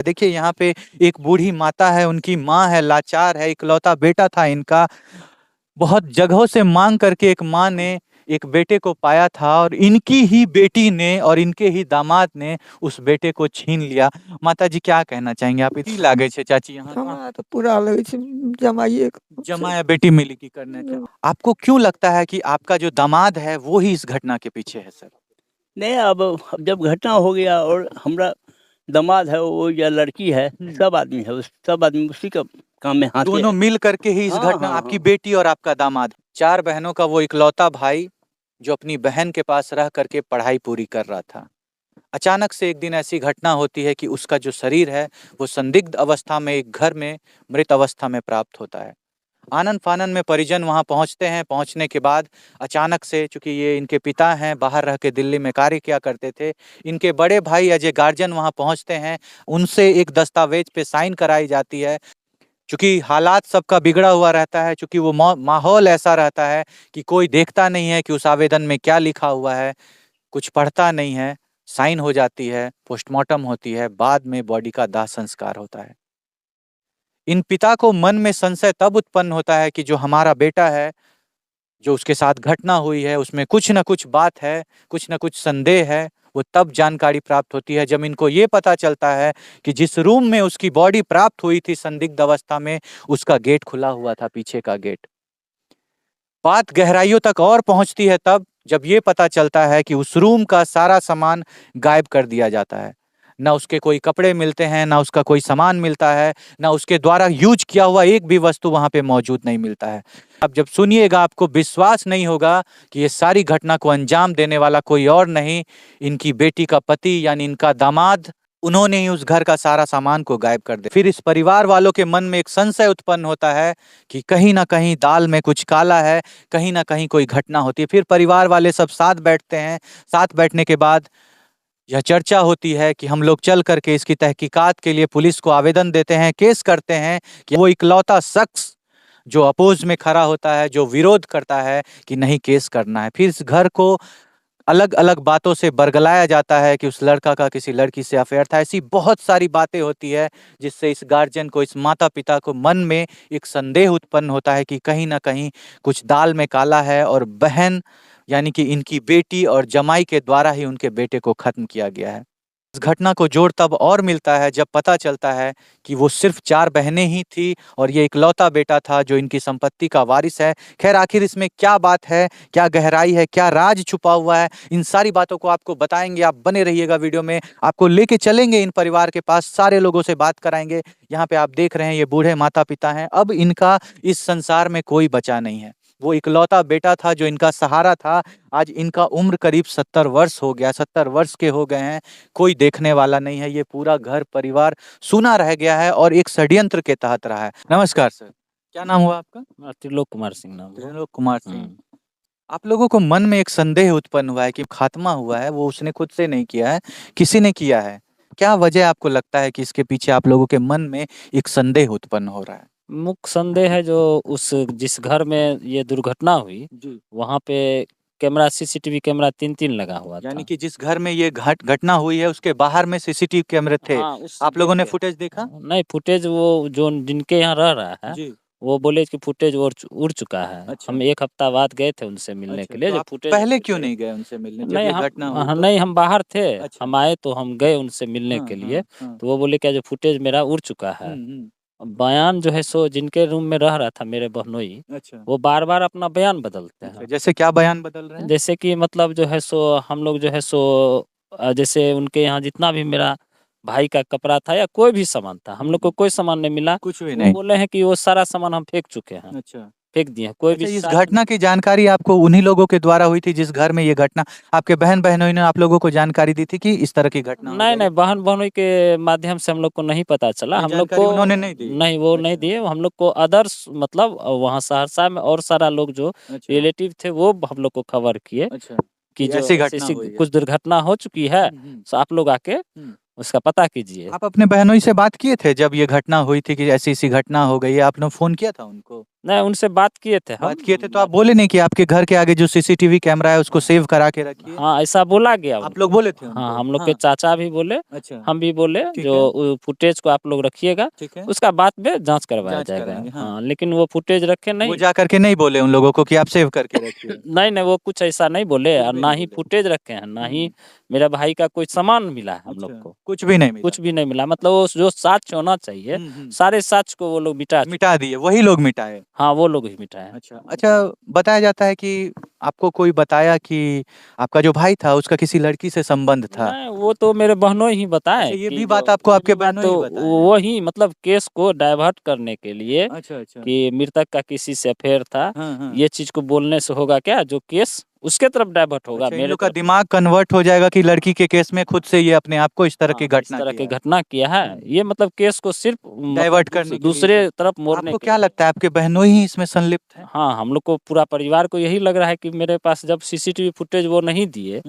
देखिए यहाँ पे एक बूढ़ी माता है, उनकी माँ है, लाचार है, इकलौता बेटा था इनका। बहुत जगहों से मांग करके एक माँ ने एक बेटे को पाया था और इनकी ही बेटी ने और इनके ही दामाद ने उस बेटे को छीन लिया। माता जी क्या कहना चाहेंगे आप? इतनी लागे छे चाची यहाँ का हमरा तो पूरा लगे छे जमाइए जमाया बेटी मिली की करने के। आपको क्यों लगता है कि आपका जो दामाद है वो ही इस घटना के पीछे है सर? नहीं, अब जब घटना हो गया और हमरा दामाद है वो या लड़की है, सब आदमी है, सब आदमी उसी का काम में हाथ दोनों मिल करके ही इस हाँ, घटना, हाँ, आपकी हाँ। बेटी और आपका दामाद, 4 बहनों का वो इकलौता भाई जो अपनी बहन के पास रह करके पढ़ाई पूरी कर रहा था। अचानक से एक दिन ऐसी घटना होती है कि उसका जो शरीर है वो संदिग्ध अवस्था में एक घर में मृत अवस्था में प्राप्त होता है। आनन फानन में परिजन वहां पहुंचते हैं। पहुंचने के बाद अचानक से, चूंकि ये इनके पिता हैं, बाहर रह के दिल्ली में कार्य किया करते थे, इनके बड़े भाई एज ए गार्जियन वहां पहुंचते हैं। उनसे एक दस्तावेज पे साइन कराई जाती है। चूंकि हालात सबका बिगड़ा हुआ रहता है, चूंकि वो माहौल ऐसा रहता है कि कोई देखता नहीं है कि उस आवेदन में क्या लिखा हुआ है, कुछ पढ़ता नहीं है। साइन हो जाती है, पोस्टमार्टम होती है, बाद में बॉडी का दाह संस्कार होता है। इन पिता को मन में संशय तब उत्पन्न होता है कि जो हमारा बेटा है, जो उसके साथ घटना हुई है, उसमें कुछ न कुछ बात है, कुछ न कुछ संदेह है। वो तब जानकारी प्राप्त होती है जब इनको ये पता चलता है कि जिस रूम में उसकी बॉडी प्राप्त हुई थी संदिग्ध अवस्था में, उसका गेट खुला हुआ था, पीछे का गेट। बात गहराइयों तक और पहुंचती है तब जब ये पता चलता है कि उस रूम का सारा सामान गायब कर दिया जाता है। ना उसके कोई कपड़े मिलते हैं, ना उसका कोई सामान मिलता है, ना उसके द्वारा यूज किया हुआ एक भी वस्तु वहां पे मौजूद नहीं मिलता है। अब जब सुनिएगा आपको विश्वास नहीं होगा कि ये सारी घटना को अंजाम देने वाला कोई और नहीं, इनकी बेटी का पति यानी इनका दामाद, उन्होंने ही उस घर का सारा सामान को गायब कर दिया। फिर इस परिवार वालों के मन में एक संशय उत्पन्न होता है कि कहीं ना कहीं दाल में कुछ काला है, कहीं ना कहीं कोई घटना होती है। फिर परिवार वाले सब साथ बैठते हैं। साथ बैठने के बाद यह चर्चा होती है कि हम लोग चल करके इसकी तहकीकात के लिए पुलिस को आवेदन देते हैं, केस करते हैं कि वो इकलौता शख्स जो अपोज में खड़ा होता है, जो विरोध करता है कि नहीं केस करना है। फिर इस घर को अलग अलग बातों से बरगलाया जाता है कि उस लड़का का किसी लड़की से अफेयर था। ऐसी बहुत सारी बातें होती है जिससे इस गार्जियन को, इस माता पिता को मन में एक संदेह उत्पन्न होता है कि कहीं ना कहीं कुछ दाल में काला है और बहन यानी कि इनकी बेटी और जमाई के द्वारा ही उनके बेटे को खत्म किया गया है। इस घटना को जोड़ तब और मिलता है जब पता चलता है कि वो सिर्फ 4 बहनें ही थी और ये इकलौता बेटा था जो इनकी संपत्ति का वारिस है। खैर, आखिर इसमें क्या बात है, क्या गहराई है, क्या राज छुपा हुआ है, इन सारी बातों को आपको बताएंगे। आप बने रहिएगा वीडियो में, आपको लेके चलेंगे इन परिवार के पास, सारे लोगों से बात कराएंगे। यहाँ पे आप देख रहे हैं ये बूढ़े माता पिता हैं। अब इनका इस संसार में कोई बचा नहीं है। वो इकलौता बेटा था जो इनका सहारा था। आज इनका उम्र करीब 70 वर्ष हो गया, 70 वर्ष के हो गए हैं। कोई देखने वाला नहीं है। ये पूरा घर परिवार सूना रह गया है और एक षड्यंत्र के तहत रहा है। नमस्कार सर, क्या नाम हुआ आपका? त्रिलोक कुमार सिंह नाम। त्रिलोक कुमार सिंह। आप लोगों को मन में एक संदेह उत्पन्न हुआ है कि खात्मा हुआ है, वो उसने खुद से नहीं किया है, किसी ने किया है। क्या वजह आपको लगता है कि इसके पीछे आप लोगों के मन में एक संदेह उत्पन्न हो रहा है? मुख्य संदेह है जो उस जिस घर में ये दुर्घटना हुई जी। वहाँ पे कैमरा सीसीटीवी कैमरा 3-3 लगा हुआ था। यानी कि जिस घर में ये घटना हुई है उसके बाहर में सीसीटीवी कैमरे थे। हाँ, आप लोगों ने फुटेज देखा? नहीं, फुटेज वो जो जिनके यहाँ रह रहा है जी। वो बोले कि फुटेज उड़ चुका है। अच्छा। हम 1 हफ्ता बाद गए थे उनसे मिलने अच्छा, के लिए। तो जो आप फुटेज पहले क्यों नहीं गए उनसे मिलने जब नहीं ये हम घटना हुई तो? नहीं, हम बाहर थे। अच्छा। हम आए तो हम गए उनसे मिलने हाँ, के हाँ, लिए। हाँ। तो वो बोले क्या जो फुटेज मेरा उड़ चुका है। बयान जो है सो जिनके रूम में रह रहा था मेरे बहनोई, अच्छा। वो बार-बार अपना बयान बदलते अच्छा, हैं। जैसे क्या बयान बदल रहे हैं? जैसे कि मतलब जो है सो हम लोग जो है सो जैसे उनके यहाँ जितना भी मेरा भाई का कपड़ा था या कोई भी सामान था, हम लोग को कोई सामान नहीं मिला। कुछ भी वो नहीं। बोले हैं कि वो सारा सामान हम फेंक चुके हैं, अच्छा। फेंक दिए हैं। कोई अच्छा, भी इस साथ घटना की जानकारी आपको उन्हीं लोगों के द्वारा हुई थी जिस घर में ये घटना, आपके बहन बहनोई ने आप लोगों को जानकारी दी थी कि इस तरह की घटना हो नहीं, जाएगी? नहीं, बहन-बहनोई के माध्यम से हम लोग को नहीं पता चला। कोई हम लोग जानकारी को उन्होंने नहीं दी? नहीं, वो नहीं अच्छा। दिए। हम लोग को अदर्स मतलब वहाँ सहरसा में और सारा लोग जो अच्छा। रिलेटिव थे वो हम लोग को खबर किए अच्छा, कि जो ऐसी घटना ऐसी हुई है। कुछ दुर्घटना हो चुकी है, तो आप लोग आके उसका पता कीजिए। आप अपने बहनोई से बात किए थे जब ये घटना हुई थी कि ऐसी-ऐसी घटना हो गई है, आपने फ़ोन किया था उनको? नहीं, उनसे बात किए थे हम। बात किए थे तो आप बोले नहीं कि आपके घर के आगे जो सीसीटीवी कैमरा है उसको सेव करा के रखिए? हाँ, ऐसा बोला गया आप उनको। लोग बोले थे हाँ, उनको? हम लोग के चाचा भी बोले, अच्छा, हम भी बोले ठीक जो है। फुटेज को आप लोग रखिएगा, ठीक है, उसका बाद में जांच करवाया जांच जाएगा। कराएंगे, हाँ। हाँ, लेकिन वो फुटेज रखे वो नहीं। जा करके नहीं बोले उन लोगों को कि आप सेव करके रखिए? नहीं नहीं, वो कुछ ऐसा नहीं बोले, कुछ और भी ना नहीं ही बोले। फुटेज रखे हैं, ना ही हम्म, मेरा भाई का कोई सामान मिला है हम लोग अच्छा, को। कुछ भी नहीं मिला? कुछ भी नहीं मिला, मतलब वो जो साक्ष्य होना चाहिए, सारे साक्ष्य को वो लोग मिटा चुके। मिटा दिए, वही लोग मिटाए? हाँ, वो लोग ही मिटाए। अच्छा अच्छा, बताया जाता है कि आपको कोई बताया कि आपका जो भाई था उसका किसी लड़की से संबंध था? नहीं, वो तो मेरे बहनों ही बताए अच्छा, ये कि भी जो बात आपको ये आपके भी बात बहनों तो ही बताए हैं? वही, मतलब केस को डाइवर्ट करने के लिए अच्छा अच्छा, कि मृतक का किसी से अफेयर था, हाँ हाँ। ये चीज को बोलने से होगा क्या, जो केस उसके तरफ डाइवर्ट होगा, अच्छा, इन मेरे लोग का तरफ। दिमाग कन्वर्ट हो जाएगा कि लड़की के केस में खुद से ये अपने आप को इस तरह की हाँ, इस घटना तरह किया की है। घटना किया है, ये मतलब केस को सिर्फ डाइवर्ट मतलब करने के लिए दूसरे तरफ मोड़ने आपको के क्या लिए। लगता है आपके बहनों ही इसमें संलिप्त है? हाँ, हम लोग को, पूरा परिवार को यही लग रहा है कि मेरे पास जब सीसीटीवी फुटेज वो नहीं दिए,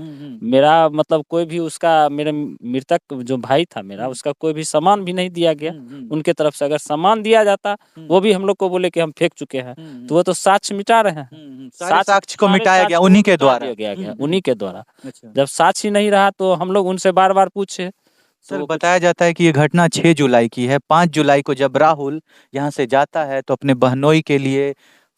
मेरा मतलब कोई भी उसका, मेरे मृतक जो भाई था मेरा, उसका कोई भी सामान भी नहीं दिया गया उनके तरफ से। अगर सामान दिया जाता, वो भी हम लोग को बोले कि हम फेंक चुके हैं, तो वो तो साक्ष्य मिटा रहे हैं। सारे साक्ष्य को सारे मिटाया साक्ष्य गया को उन्हीं के मिटा द्वारा? दिया गया उन्हीं के द्वारा। अच्छा जब साक्ष्य ही नहीं रहा तो हम लोग उनसे बार बार पूछे, तो सर, वो कुछ बताया जाता है कि ये घटना 6 जुलाई की है। 5 जुलाई को जब राहुल यहाँ से जाता है तो अपने बहनोई के लिए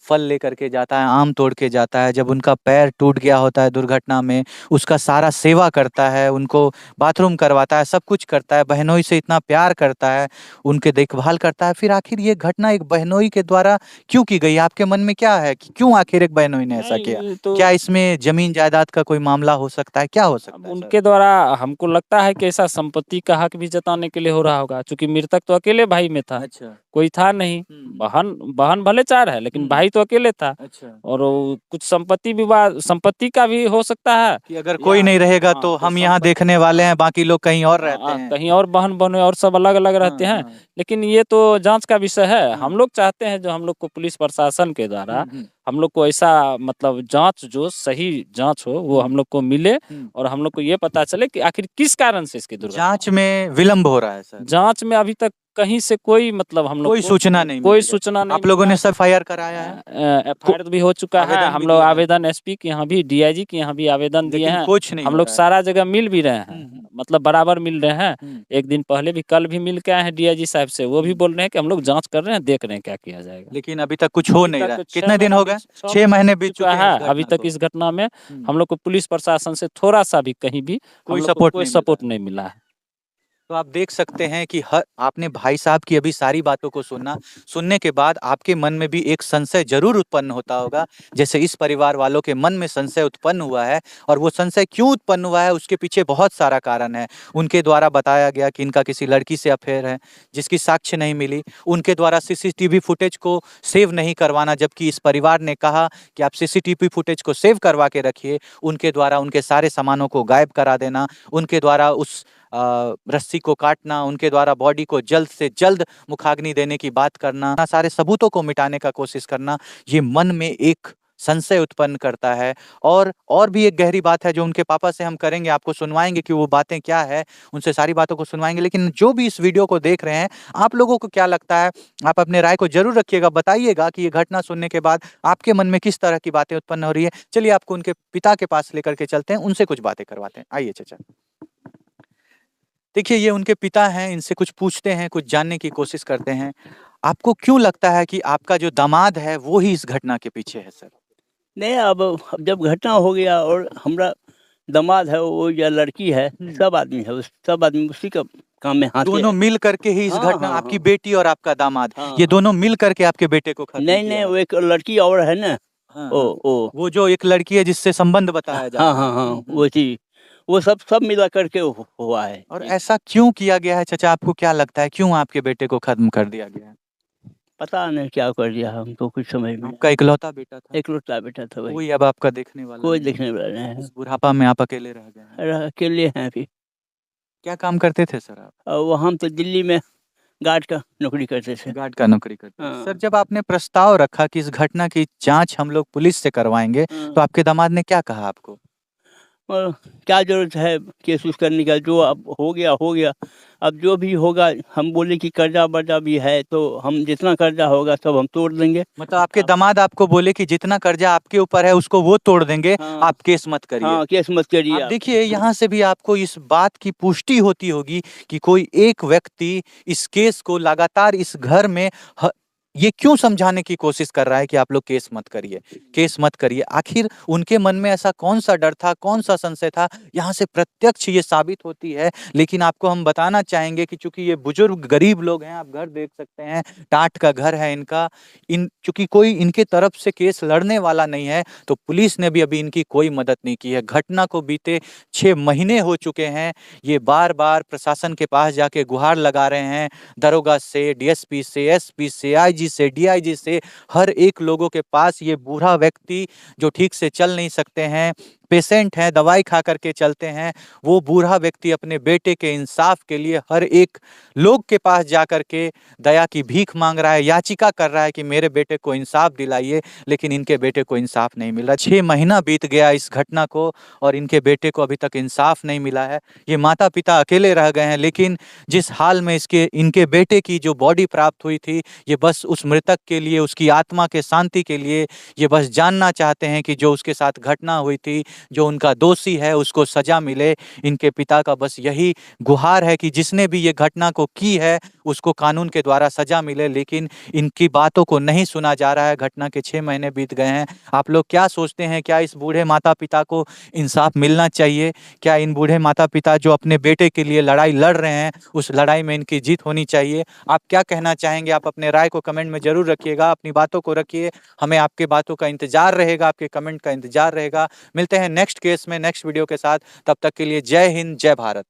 फल लेकर के जाता है, आम तोड़ के जाता है। जब उनका पैर टूट गया होता है दुर्घटना में, उसका सारा सेवा करता है, उनको बाथरूम करवाता है, सब कुछ करता है, बहनोई से इतना प्यार करता है, उनके देखभाल करता है। फिर आखिर ये घटना एक बहनोई के द्वारा क्यों की गई? आपके मन में क्या है कि क्यों आखिर एक बहनोई ने ऐसा किया? नहीं तो क्या इसमें जमीन जायदाद का कोई मामला हो सकता है? क्या हो अब सकता है सर? उनके द्वारा हमको लगता है कि ऐसा संपत्ति का हक भी जताने के लिए हो रहा होगा, क्योंकि मृतक तो अकेले भाई में था, अच्छा, कोई था नहीं। बहन बहन भले 4 है, लेकिन भाई तो अकेले था। अच्छा, और वो कुछ संपत्ति विवाद, संपत्ति का भी हो सकता है, कि अगर या कोई नहीं रहेगा हाँ, तो तो हम यहाँ संपत्ति, देखने वाले हाँ, हैं, बाकी लोग कहीं और रहते हैं। कहीं और बहन बहनोई और सब अलग अलग रहते हैं। लेकिन ये तो जांच का विषय है। हम लोग चाहते हैं, जो हम लोग को पुलिस प्रशासन के द्वारा हम लोग को ऐसा, मतलब जांच, जो सही जांच हो, वो हम लोग को मिले, और हम लोग को ये पता चले कि आखिर किस कारण से इसकी दुर्घटना। जांच में विलंब हो रहा है सर? जांच में अभी तक कहीं से कोई, मतलब हम लोग कोई को सूचना नहीं कोई मिली है? सूचना नहीं आप लोगों मिला ने सब FIR कराया है? एफआईआर भी हो चुका है। आवेदन हम भी लोग दिया है? आवेदन एसपी के यहाँ भी, डीआईजी के यहाँ भी आवेदन दिए लेकिन हैं। कुछ नहीं हम हो लोग रहा है। सारा जगह मिल भी रहे हैं, मतलब बराबर मिल रहे हैं। हम्म। एक दिन पहले भी, कल भी मिल के आए हैं डीआईजी साहब से, वो भी बोल रहे हैं कि हम लोग जांच कर रहे हैं, देख रहे हैं क्या किया जाएगा। लेकिन अभी तक कुछ हो नहीं रहा। तक कितने दिन हो गए? 6 महीने बीत चुके हैं इस अभी घटना तक को। इस घटना में हम लोग को पुलिस प्रशासन से थोड़ा सा भी, कहीं भी कोई हम लोग को सपोर्ट कोई नहीं मिल रहा सपोर्ट है। नहीं मिला है। तो आप देख सकते हैं कि हर आपने भाई साहब की अभी सारी बातों को सुनने के बाद आपके मन में भी एक संशय जरूर उत्पन्न होता होगा, जैसे इस परिवार वालों के मन में संशय उत्पन्न हुआ है। और वो संशय क्यों उत्पन्न हुआ है, उसके पीछे बहुत सारा कारण है। उनके द्वारा बताया गया कि इनका किसी लड़की से अफेयर है, जिसकी साक्ष्य नहीं मिली। उनके द्वारा सीसीटीवी फुटेज को सेव नहीं करवाना, जबकि इस परिवार ने कहा कि आप सीसीटीवी फुटेज को सेव करवा के रखिए। उनके द्वारा उनके सारे सामानों को गायब करा देना, उनके द्वारा उस रस्सी को काटना, उनके द्वारा बॉडी को जल्द से जल्द मुखाग्नि देने की बात करना, सारे सबूतों को मिटाने का कोशिश करना, ये मन में एक संशय उत्पन्न करता है। और भी एक गहरी बात है जो उनके पापा से हम करेंगे, आपको सुनवाएंगे कि वो बातें क्या है, उनसे सारी बातों को सुनवाएंगे। लेकिन जो भी इस वीडियो को देख रहे हैं, आप लोगों को क्या लगता है? आप अपने राय को जरूर रखिएगा, बताइएगा कि ये घटना सुनने के बाद आपके मन में किस तरह की बातें उत्पन्न हो रही है। चलिए आपको उनके पिता के पास लेकर के चलते हैं, उनसे कुछ बातें करवाते हैं। आइए चाचा। देखिए, ये उनके पिता हैं, इनसे कुछ पूछते हैं, कुछ जानने की कोशिश करते हैं। आपको क्यों लगता है कि आपका जो दामाद है वो ही इस घटना के पीछे है सर? नहीं, अब जब घटना हो गया और हमरा दामाद है, वो या लड़की है, सब आदमी है, सब आदमी उसी का काम में हाथ दोनों मिल करके ही इस हाँ, घटना, हाँ, आपकी हाँ। बेटी और आपका दामाद, हाँ, ये हाँ। दोनों मिल करके आपके बेटे को खत्म नहीं किया नहीं, है? वो एक लड़की और है ना, हाँ, ओ हाँ। ओ वो जो एक लड़की है जिससे संबंध बताया जाता हाँ है। हाँ हाँ, वो चीज, वो सब मिला करके हुआ है। और ऐसा क्यों किया गया है चाचा? आपको क्या लगता है क्यों आपके बेटे को खत्म कर दिया गया है? पता नहीं क्या कर दिया, हमको कुछ समझ में आपका इकलौता बेटा था, इकलौता बेटा था भाई, कोई अब आपका देखने वाला कोई नहीं है। देखने वाला नहीं है। इस बुढ़ापा में आप अकेले रह गए हैं। अकेले हैं अभी। क्या काम करते थे सर आप? और वो हम तो दिल्ली में गार्ड का नौकरी करते थे। गार्ड का नौकरी करते हैं। हाँ। सर, जब आपने प्रस्ताव रखा कि इस घटना की जांच हम लोग पुलिस से करवाएंगे, तो आपके दामाद ने क्या कहा आपको? और क्या ज़रूरत है केस उस करने का, जो अब हो गया हो गया। अब जो भी होगा, हम बोले कि कर्जा वर्जा भी है तो हम जितना कर्जा होगा सब हम तोड़ देंगे। मतलब आपके दामाद आपको बोले कि जितना कर्जा आपके ऊपर है उसको वो तोड़ देंगे, हाँ। आप केस मत करिए। हाँ, केस मत करिए आप आप। देखिए यहाँ से भी आपको इस बात की पुष्टि होती होगी कि कोई एक व्यक्ति इस केस को लगातार इस घर में ये क्यों समझाने की कोशिश कर रहा है कि आप लोग केस मत करिए, केस मत करिए। आखिर उनके मन में ऐसा कौन सा डर था, कौन सा संशय था, यहाँ से प्रत्यक्ष ये साबित होती है। लेकिन आपको हम बताना चाहेंगे कि चूंकि ये बुजुर्ग गरीब लोग हैं, आप घर देख सकते हैं, टाट का घर है इनका, चूंकि कोई इनके तरफ से केस लड़ने वाला नहीं है तो पुलिस ने भी अभी इनकी कोई मदद नहीं की है। घटना को बीते 6 महीने हो चुके हैं, ये बार बार प्रशासन के पास जाके गुहार लगा रहे हैं, दरोगा से, डीएसपी से, एसपी से, आईजी से, डीआईजी से, हर एक लोगों के पास ये बूढ़ा व्यक्ति जो ठीक से चल नहीं सकते हैं, पेशेंट हैं, दवाई खा करके चलते हैं, वो बूढ़ा व्यक्ति अपने बेटे के इंसाफ के लिए हर एक लोग के पास जाकर के दया की भीख मांग रहा है, याचिका कर रहा है कि मेरे बेटे को इंसाफ दिलाइए। लेकिन इनके बेटे को इंसाफ नहीं मिला। 6 महीना बीत गया इस घटना को और इनके बेटे को अभी तक इंसाफ नहीं मिला है। ये माता पिता अकेले रह गए हैं। लेकिन जिस हाल में इनके बेटे की जो बॉडी प्राप्त हुई थी, ये बस उस मृतक के लिए, उसकी आत्मा के शांति के लिए, ये बस जानना चाहते हैं कि जो उसके साथ घटना हुई थी, जो उनका दोषी है उसको सजा मिले। इनके पिता का बस यही गुहार है कि जिसने भी ये घटना को की है उसको कानून के द्वारा सजा मिले। लेकिन इनकी बातों को नहीं सुना जा रहा है। घटना के 6 महीने बीत गए हैं। आप लोग क्या सोचते हैं, क्या इस बूढ़े माता पिता को इंसाफ मिलना चाहिए? क्या इन बूढ़े माता पिता जो अपने बेटे के लिए लड़ाई लड़ रहे हैं, उस लड़ाई में इनकी जीत होनी चाहिए? आप क्या कहना चाहेंगे? आप अपने राय को कमेंट में जरूर रखिएगा, अपनी बातों को रखिए। हमें आपके बातों का इंतजार रहेगा, आपके कमेंट का इंतजार रहेगा। मिलते हैं नेक्स्ट केस में, नेक्स्ट वीडियो के साथ। तब तक के लिए जय हिंद, जय भारत।